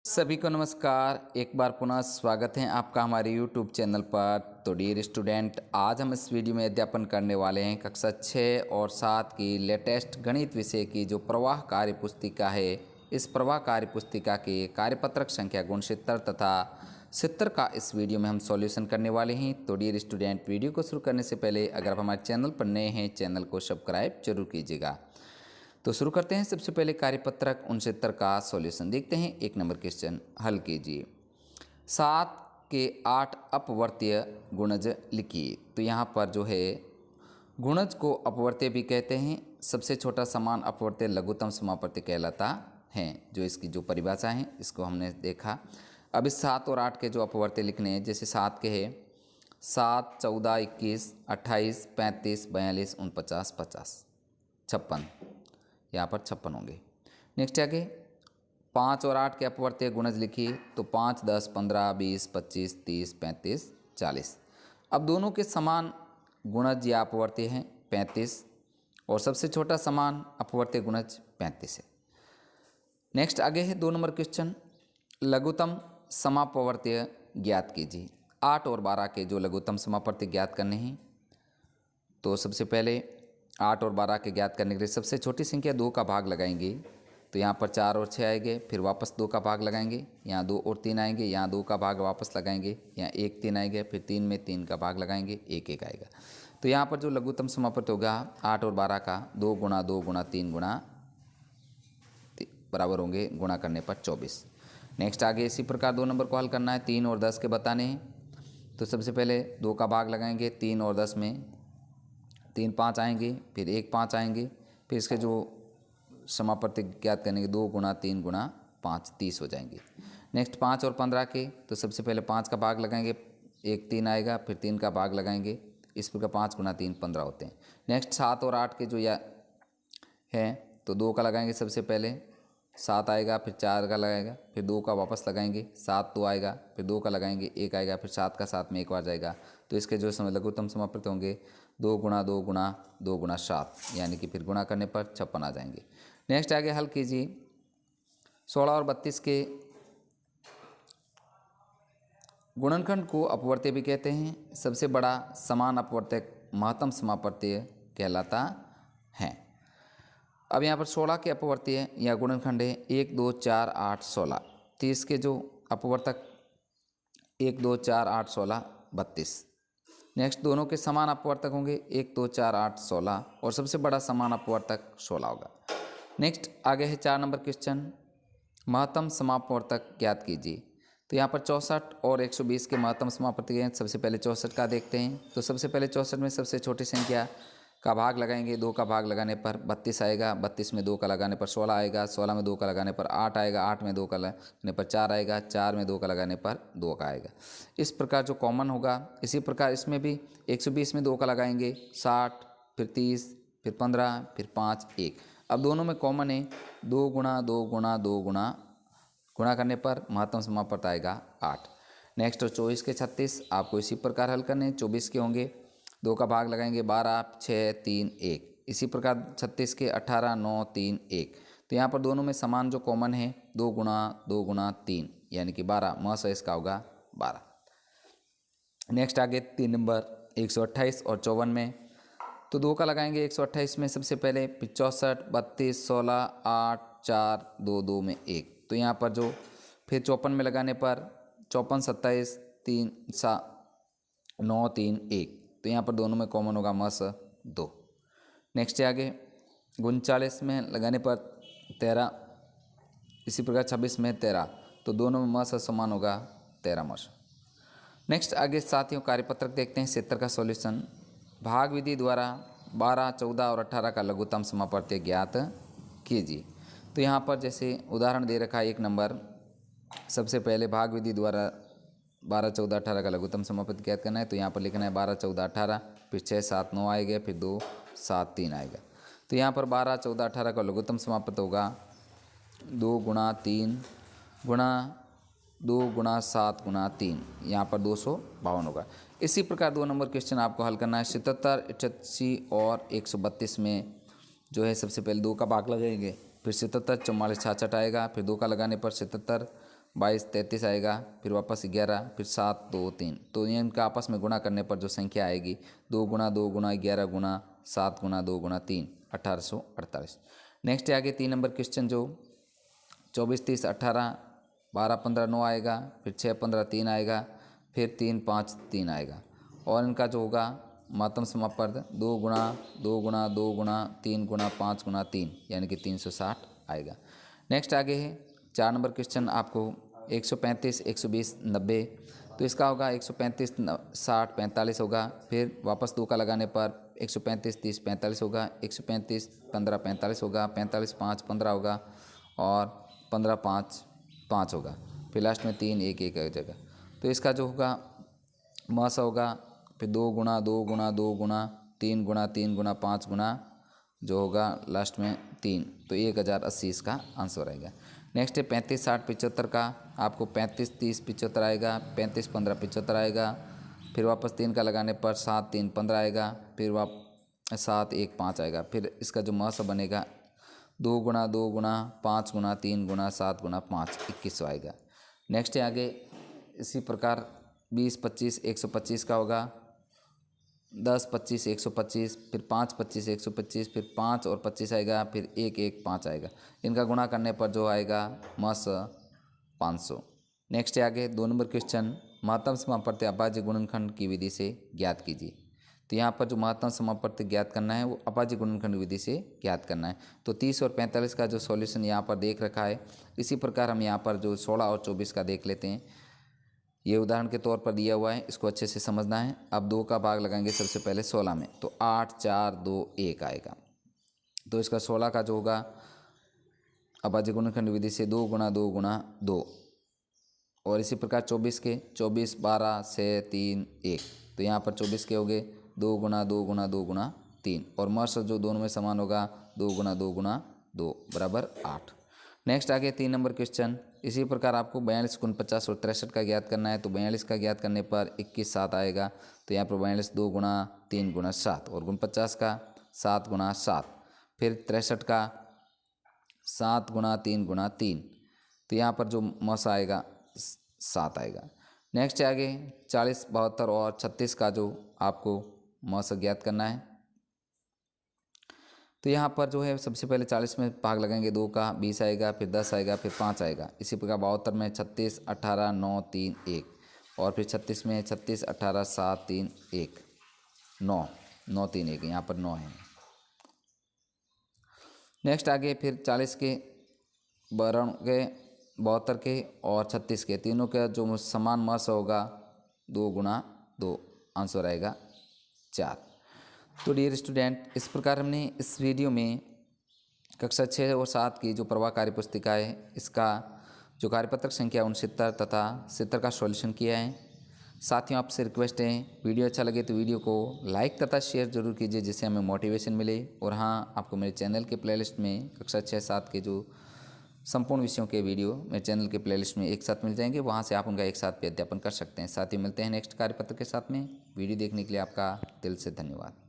सभी को नमस्कार। एक बार पुनः स्वागत है आपका हमारे YouTube चैनल पर। तो डियर स्टूडेंट, आज हम इस वीडियो में अध्यापन करने वाले हैं कक्षा 6 और 7 की लेटेस्ट गणित विषय की जो प्रवाह कार्य पुस्तिका है। इस प्रवाह कार्य पुस्तिका के कार्यपत्रक संख्या गुणशितर तथा सितर का इस वीडियो में हम सॉल्यूशन करने वाले हैं। तो डियर स्टूडेंट, वीडियो को शुरू करने से पहले अगर आप हमारे चैनल पर नए हैं, चैनल को सब्सक्राइब जरूर कीजिएगा। तो शुरू करते हैं। सबसे पहले कार्यपत्रक 69 का सॉल्यूशन देखते हैं। 1 नंबर क्वेश्चन हल कीजिए। 7 के 8 अपवर्तीय गुणज लिखिए। तो यहाँ पर जो है गुणज को अपवर्तीय भी कहते हैं। सबसे छोटा समान अपवर्तीय लघुत्तम समापवर्तीय कहलाता है। जो इसकी जो परिभाषा है इसको हमने देखा। अब इस 7 और 8 के जो अपवर्तीय लिखने हैं, जैसे 7 के है 7, 14, 21, 28, 35, 42, 49, 50, 56, यहाँ पर 56 होंगे। नेक्स्ट आगे 5 और 8 के अपवर्तीय गुणज लिखिए। तो 5, 10, 15, 20, 25, 30, 35, 40। अब दोनों के समान गुणज या अपवर्तीय हैं 35 और सबसे छोटा समान अपवर्तीय गुणज 35 है। नेक्स्ट आगे है 2 नंबर क्वेश्चन, लघुत्तम समापवर्तीय ज्ञात कीजिए। 8 और 12 के जो लघुत्तम समापवर्तीय ज्ञात करने हैं, तो सबसे पहले 8 और 12 के ज्ञात करने के लिए सबसे छोटी संख्या 2 का भाग लगाएंगे। तो यहाँ पर 4 और 6 आएंगे, फिर वापस 2 का भाग लगाएंगे, यहाँ 2 और 3 आएंगे, यहाँ 2 का भाग वापस लगाएंगे, यहाँ 1, 3 आएंगे, फिर 3 में 3 का भाग लगाएंगे, 1, 1 आएगा। तो यहाँ पर जो लघुत्तम समापवर्तीय होगा 8 और 12 का 2 गुणा 2 गुणा 3 गुणा बराबर होंगे, गुणा करने पर 24। नेक्स्ट आगे इसी प्रकार 2 नंबर को हल करना है। 3 और 10 के बताने हैं। तो सबसे पहले 2 का भाग लगाएंगे, 3 और 10 में 3 5 आएंगे, फिर 1 5 आएंगे, फिर इसके जो समापवर्तीय ज्ञात करने के 2 गुणा 3 गुणा 5 30 हो जाएंगे। नेक्स्ट 5 और 15 के, तो सबसे पहले 5 का भाग लगाएंगे, 1 3 आएगा, फिर 3 का भाग लगाएंगे, इस प्रकार 5 गुणा 3 15 होते हैं। नेक्स्ट 7 और 8 के जो या है, तो 2 का लगाएंगे सबसे पहले, 7 आएगा, फिर 4 का लगाएगा, फिर 2 का वापस लगाएंगे, 7 2 आएगा, फिर 2 का लगाएंगे, 1 आएगा, फिर 7 का 7 में एक बार जाएगा। तो इसके जो लघुत्तम समापवर्तीय होंगे 2 गुणा 2 गुणा 2 गुणा 7, यानी कि फिर गुणा करने पर 56 आ जाएंगे। नेक्स्ट आगे हल कीजिए। 16 और 32 के गुणनखंड को अपवर्तीय भी कहते हैं। सबसे बड़ा समान अपवर्तक महत्तम समापवर्तीय कहलाता है। अब यहाँ पर 16 के अपवर्तीय या गुणनखंड है 1 2 4 8 16। 30 के जो अपवर्तक 1 2 4 8 16 32। नेक्स्ट दोनों के समान अपवर्तक होंगे 1 2 4 8 16 और सबसे बड़ा समान अपवर्तक 16 होगा। नेक्स्ट आगे है 4 नंबर क्वेश्चन, महत्तम समापवर्तक ज्ञात कीजिए। तो यहाँ पर 64 और 120 के महत्तम समापवर्तक हैं। सबसे पहले 64 का देखते हैं। तो सबसे पहले 64 में सबसे छोटी संख्या का भाग लगाएंगे, 2 का भाग लगाने पर 32 आएगा, 32 में 2 का लगाने पर 16 आएगा, 16 में 2 का लगाने पर 8 आएगा, 8 में 2 का लगाने पर 4 आएगा, 4 में 2 का लगाने पर 2 का आएगा। इस प्रकार जो कॉमन होगा, इसी प्रकार इसमें भी 120 में 2 का लगाएंगे, 60, फिर 30, फिर 15, फिर 5 1। अब दोनों में कॉमन है 2 गुणा 2 गुणा 2 गुणा करने पर महत्तम समापवर्तक आएगा 8। नेक्स्ट 24 के 36 आपको इसी प्रकार हल करने हैं। 24 के होंगे 2 का भाग लगाएंगे, 12 6 3 1। इसी प्रकार 36 के 18 9 3 1। तो यहाँ पर दोनों में समान जो कॉमन है 2 गुणा 3 यानी कि 12, महस इसका होगा 12। नेक्स्ट आगे 3 नंबर 128 और 54 में, तो 2 का लगाएंगे 128 में सबसे पहले, फिर 64 32 16 8 4 2 2 में 1। तो यहाँ पर जो फिर 54 में लगाने पर 54 27 3 9 3 1। तो यहाँ पर दोनों में कॉमन होगा मस 2। नेक्स्ट है आगे 39 में लगाने पर 13, इसी प्रकार 26 में 13। तो दोनों में मस समान होगा 13 मस। नेक्स्ट आगे साथियों कार्यपत्रक देखते हैं 70 का सॉल्यूशन। भाग विधि द्वारा 12 14 और 18 का लघुत्तम समापवर्तीय ज्ञात कीजिए। तो यहाँ पर जैसे उदाहरण दे रखा है 1 नंबर, सबसे पहले भाग विधि द्वारा 12 14 18 का लघुत्तम समापवर्तीय ज्ञात करना है। तो यहाँ पर लिखना है 12 14 18, फिर 6 7 9 आएगा, फिर 2 7 3 आएगा। तो यहाँ पर 12 14 18 का लघुत्तम समापवर्तीय होगा 2 गुणा 3 गुणा 2 गुणा 7 गुणा 3, यहाँ पर 252 होगा। इसी प्रकार 2 नंबर क्वेश्चन आपको हल करना है। 77 88 और 132 में जो है सबसे पहले 2 का भाग लगाएंगे, फिर 77 44 66 आएगा, फिर 2 का लगाने पर 77 22 33 आएगा, फिर वापस 11, फिर 7 2 3। तो ये इनका आपस में गुणा करने पर जो संख्या आएगी 2 गुना 2 गुना 11 गुना 7 गुना 2 गुना 3 1848। नेक्स्ट है आगे 3 नंबर क्वेश्चन जो 24 30 18 12 15 9 आएगा, फिर 6 15 3 आएगा, फिर 3 5 3 आएगा। और इनका जो होगा महत्तम समापवर्त 2 गुना 2 गुना 2 गुना 3 गुना 5 गुना 3 यानी कि 360 आएगा। नेक्स्ट आगे है 4 नंबर क्वेश्चन आपको 135 120 90। तो इसका होगा 135 60 45 होगा, फिर वापस 2 का लगाने पर 135 30 45 होगा, 135 15 45 होगा, 45 5 15 होगा और 15 5 5 होगा, फिर लास्ट में 3 1 1 एक जगह। तो इसका जो होगा मास होगा फिर 2 गुना 2 गुना 2 गुना 3 गुना 3 गुना 5 गुना जो होगा लास्ट में 3, तो 1080 इसका आंसर आएगा। नेक्स्ट है 35 60 75 का आपको 35 30 75 आएगा, 35 15 75 आएगा, फिर वापस 3 का लगाने पर 7 3 15 आएगा, फिर 7 1 5 आएगा। फिर इसका जो मास बनेगा 2 गुना 2 गुना 5 गुना 3 गुना 7 गुना 5 2100 आएगा। नेक्स्ट है आगे इसी प्रकार 20 25 125 का होगा, 10 25 125, फिर 5 25 125, फिर 5 और 25 आएगा, फिर 1 1 5 आएगा। इनका गुणा करने पर जो आएगा मास 500। नेक्स्ट है आगे 2 नंबर क्वेश्चन महत्तम समापवर्ती अभाज्य गुणनखंड की विधि से ज्ञात कीजिए। तो यहाँ पर जो महत्तम समापवर्ती ज्ञात करना है वो अभाज्य गुणनखंड विधि से ज्ञात करना है। तो 30 और 45 का जो सॉल्यूशन यहाँ पर देख रखा है, इसी प्रकार हम यहाँ पर जो 16 और 24 का देख लेते हैं। ये उदाहरण के तौर पर दिया हुआ है, इसको अच्छे से समझना है। अब 2 का भाग लगाएंगे सबसे पहले 16 में, तो 8 4 2 1 आएगा। तो इसका 16 का जो होगा अभाज्य गुणनखंड विधि से 2 गुना 2 गुना 2, और इसी प्रकार 24 के 24 12 6 3 1। तो यहाँ पर 24 के हो गए 2 गुना 2 गुना 2 गुना 3, और मास जो दोनों में समान होगा 2 गुना 2 गुना 2 बराबर 8। नेक्स्ट आगे 3 नंबर क्वेश्चन इसी प्रकार आपको 42 49 और 63 का ज्ञात करना है। तो 42 का ज्ञात करने पर 21 7 आएगा। तो यहाँ पर 42 2 गुना 3 गुना 7, और 49 का 7 गुना 7, फिर 63 का 7 गुना 3 गुना 3। तो यहाँ पर जो मास आएगा 7 आएगा। नेक्स्ट आगे 40 72 और 36 का जो आपको मास ज्ञात करना है। तो यहाँ पर जो है सबसे पहले 40 में भाग लगाएंगे 2 का 20 आएगा, फिर 10 आएगा, फिर 5 आएगा। इसी प्रकार 72 में 36 18 9 3 1, और फिर 36 में 36 18 7 3 1 9 9 3 1, यहाँ पर 9 है। नेक्स्ट आगे फिर 40 के 12 के 72 के और 36 के तीनों का जो समान मास होगा 2 गुना 2, आंसर आएगा 4। तो डियर स्टूडेंट, इस प्रकार हमने इस वीडियो में कक्षा 6 और 7 की जो प्रवाह कार्य पुस्तिका है इसका जो कार्यपत्रक संख्या 69 तथा 70 का सॉल्यूशन किया है। साथियों आपसे रिक्वेस्ट है, वीडियो अच्छा लगे तो वीडियो को लाइक तथा शेयर जरूर कीजिए जिससे हमें मोटिवेशन मिले। और हाँ, आपको मेरे चैनल के प्लेलिस्ट में कक्षा 6 7 के जो संपूर्ण विषयों के वीडियो मेरे चैनल के प्लेलिस्ट में एक साथ मिल जाएंगे, वहाँ से आप उनका एक साथ भी अध्यापन कर सकते हैं। साथ ही मिलते हैं नेक्स्ट कार्यपत्र के साथ में। वीडियो देखने के लिए आपका दिल से धन्यवाद।